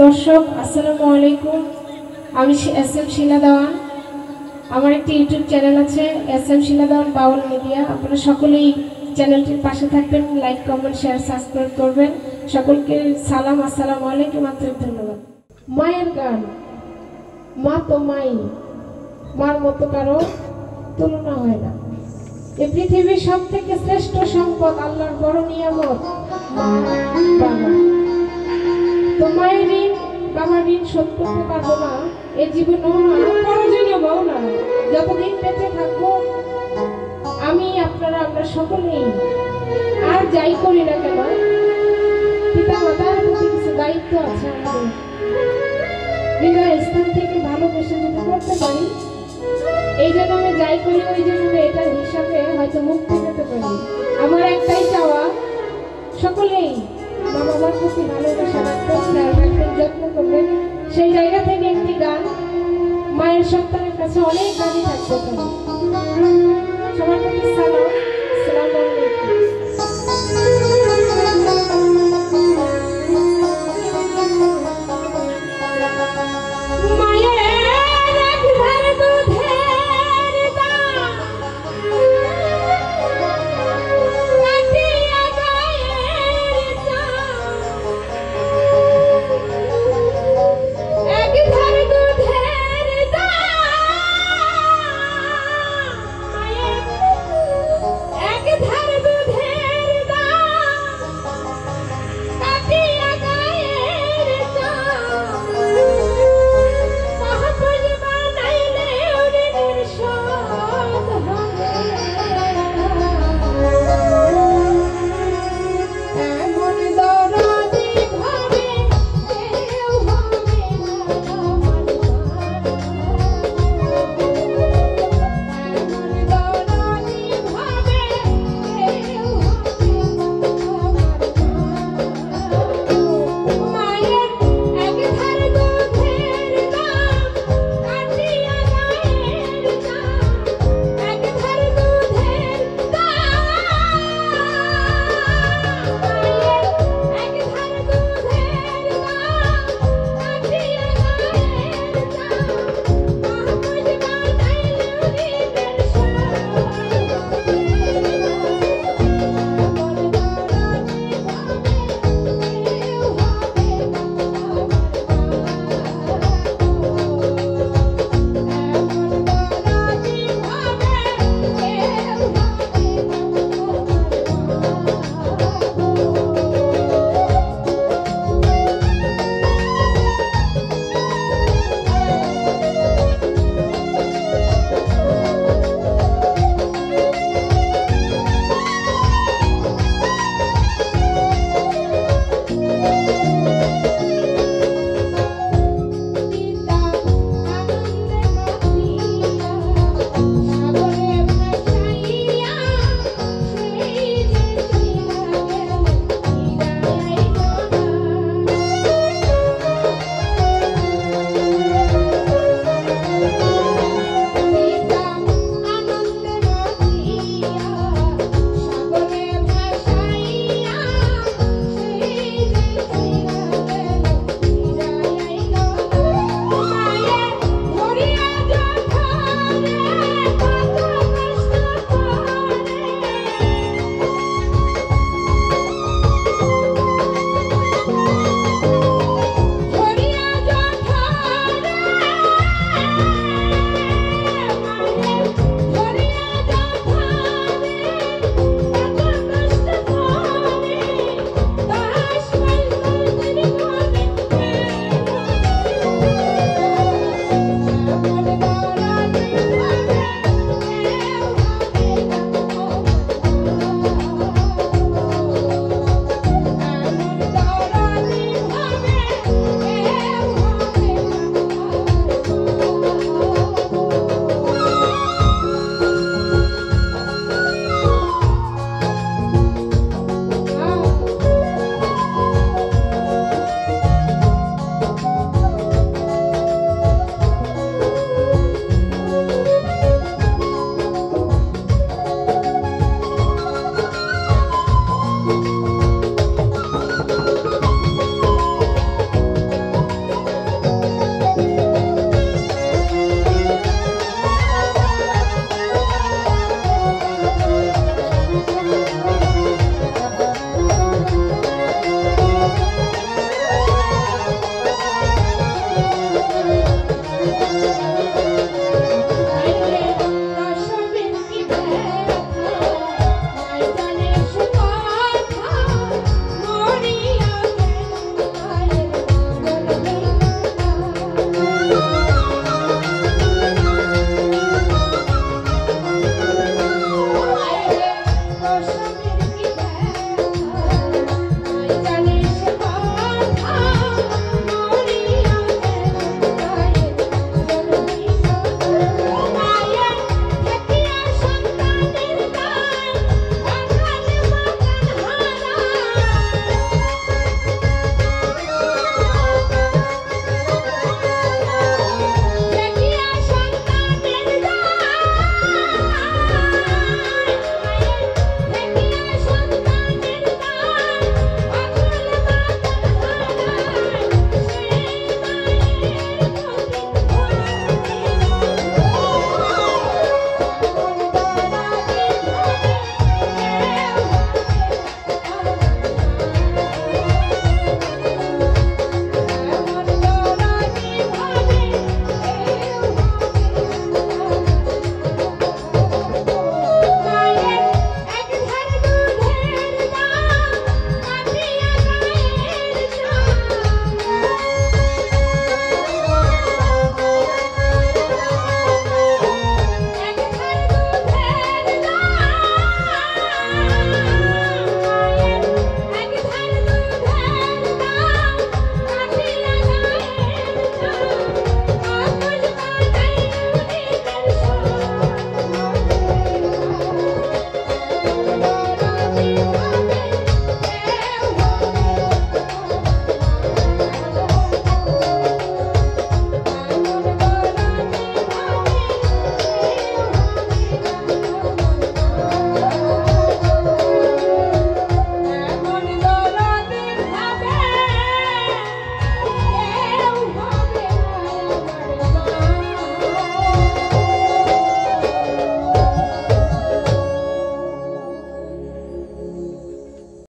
দর্শক আসসালামু আলাইকুম। আমি এস.এম. শিলা দেওয়ান। আমার একটি ইউটিউব চ্যানেল আছে এস.এম. শিলা দেওয়ান বাউল মিডিয়া। আপনারা সকলেই চ্যানেলটির পাশে থাকবেন, লাইক কমেন্ট শেয়ার সাবস্ক্রাইব করবেন। সকলকে সালাম, আসসালামু আলাইকুম, আন্তরিক ধন্যবাদ। মায়ের গান, মা তো মাই, মার মতো কারো তুলনা হয় না। এই পৃথিবীর সব থেকে শ্রেষ্ঠ সম্পদ, আল্লাহর বড় নিয়ামত মা বাবা। তো মায়ের ঋণ বাবার ঋণ শোধ করতে পারবো না এই জীবনেও না, প্রয়োজনীয় বউ না। যতদিন বেঁচে থাকবো আমি আপনারা আমরা সকলেই আর যাই করি না কেন পিতা মাতার প্রতি কিছু দায়িত্ব আছে আমাদের। হৃদয় স্থান থেকে ভালোবেসে যদি করতে পারি, এই জন্য আমি যাই করি ওই জন্য এটার হিসাবে হয়তো মুক্তি পেতে পারি। আমার একটাই চাওয়া, সকলেই বাবা মার প্রতি ভালোবাসা রাখবেন, খেয়াল রাখবেন, যত্ন করবেন। সেই জায়গা থেকে একটি গান মায়ের সন্তানের কাছে অনেক গানই থাকতে পারে। সবার প্রতি সালাম।